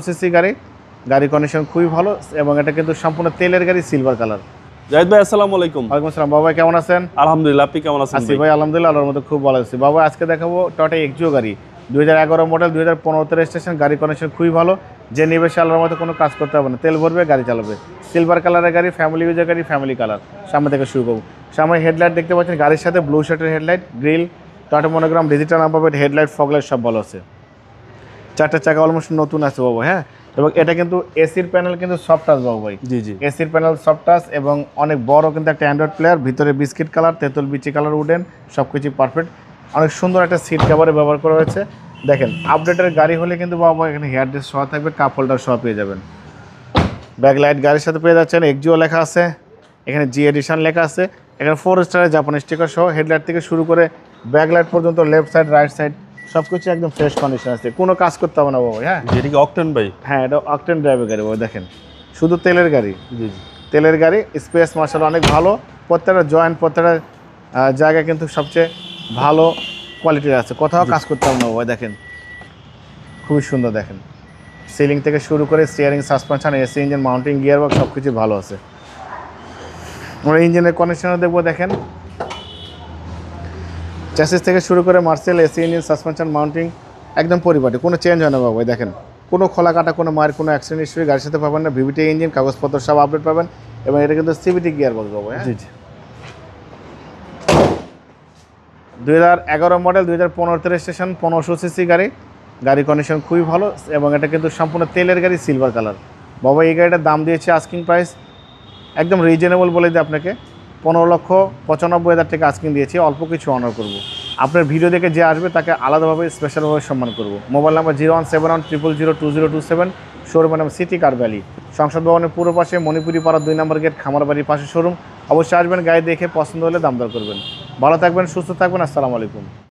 CC গাড়ি, গাড়ি condition খুবই ভালো এবং এটা কিন্তু সম্পূর্ণ তেলের গাড়ি, সিলভার কালার। জাহিদ ভাই আসসালামু আলাইকুম। ওয়ালাইকুম আসসালাম। বাবা কেমন আছেন? আলহামদুলিল্লাহ, আপনি কেমন আছেন? আছি ভাই, আলহামদুলিল্লাহ, আল্লাহর মতো খুব ভালো আছি। বাবা আজকে দেখাবো টয়োটা এক্সিও গাড়ি, 2011 মডেল, 2015 রেজিস্ট্রেশন। গাড়ি কন্ডিশন খুবই ভালো, যে নেবে সে আল্লাহর মতো কোনো কাজ করতে হবে না, তেল ভরবে গাড়ি চালাবে। সিলভার কালারের গাড়ি, ফ্যামিলি ইউজের গাড়ি, ফ্যামিলি কালার। সামনে থেকে শুরু করবো। সামনে হেডলাইট দেখতে পাচ্ছেন, গাড়ির সাথে ব্লু শার্টের headlight, grill, Toyota monogram, digital number plate, headlight, fog light সব ভালো আছে। চারটা চাকা অলমোস্ট নতুন আছে বাবা। হ্যাঁ, এবং এটা কিন্তু এসির প্যানেল কিন্তু সফট টাচ বাবু ভাই। জি জি। এসির প্যানেল সফট টাচ এবং অনেক বড় কিন্তু একটা অ্যান্ড্রয়েড প্লেয়ার, ভিতরে বিস্কিট কালার, তেঁতুল বিচি কালার, উডেন, সব কিছু পারফেক্ট। অনেক সুন্দর একটা সিট কভারে ব্যবহার করা হয়েছে। দেখেন, আপডেটের গাড়ি হলে কিন্তু বাবা এখানে হেয়ার ড্রেস সহ থাকবে, কাপ হোল্ডার সহ পেয়ে যাবেন। ব্যাক লাইট গাড়ির সাথে পেয়ে যাচ্ছেন, এক্সিও লেখা আছে, এখানে জি এডিশন লেখা আছে, এখানে 4 স্টারের জাপানি স্টিকার সহ। হেডলাইট থেকে শুরু করে ব্যাক লাইট পর্যন্ত, লেফট সাইড, রাইট সাইড সব কিছু একদম ফ্রেশ কন্ডিশন আছে, কোনো কাজ করতে হবে না বাবা। হ্যাঁ, যেটা কি অকটেন ভাই? হ্যাঁ, এটা অকটেন ড্রাইভের গাড়ি বাবা। দেখেন, শুধু তেলের গাড়ি। জি জি। তেলের গাড়ি, স্পেস মার্শাল অনেক ভালো, প্রত্যেকটা জয়েন্ট, প্রত্যেকটা জায়গা কিন্তু সবচেয়ে ভালো কোয়ালিটির আছে, কোথাও কাজ করতে হবে না বাবা। দেখেন, খুবই সুন্দর। দেখেন, সিলিং থেকে শুরু করে steering, suspension, AC, engine, mounting, gear box সব কিছু ভালো আছে। আমরা ইঞ্জিনের কন্ডিশনার দেখবো। দেখেন, চ্যাসিস থেকে শুরু করে Marcel, AC, engine, suspension, mounting একদম পরিপাটি, কোনো চেঞ্জ হয় না বাবা। দেখেন, কোনো খোলা কাটা, কোনো মায়ের কোনো অ্যাক্সিডেন্ট হিস্ট্রি গাড়ির সাথে পাবেন না। ভিভিটি ইঞ্জিন, কাগজপত্র সব আপডেট পাবেন এবং এটা কিন্তু সিভিটি গিয়ার বক্স বাবা। হ্যাঁ, জি জি। 2011 মডেল, 2015 রেজিস্ট্রেশন, 1500 সিসি গাড়ি, গাড়ি কন্ডিশন খুবই ভালো এবং এটা কিন্তু সম্পূর্ণ তেলের গাড়ি, সিলভার কালার। বাবা এই গাড়িটার দাম দিয়েছে আস্কিং প্রাইস একদম রিজনেবল বলে দিই আপনাকে, 15,95,000 টাকা আস্কিং দিয়েছি। অল্প কিছু অনার করব। আপনার ভিডিও দেখে যে আসবে তাকে আলাদাভাবে স্পেশালভাবে সম্মান করব। মোবাইল নাম্বার 01710000027, শোরুমের নাম সিটি কার ভ্যালি, সংসদ ভবনের পূর্ব পাশে, মণিপুরি পাড়া 2 নম্বর গেট, খামারবাড়ির পাশে শোরুম। অবশ্যই আসবেন, গাড়ি দেখে পছন্দ হলে দাম দর করবেন। ভালো থাকবেন, সুস্থ থাকবেন, আসসালামু আলাইকুম।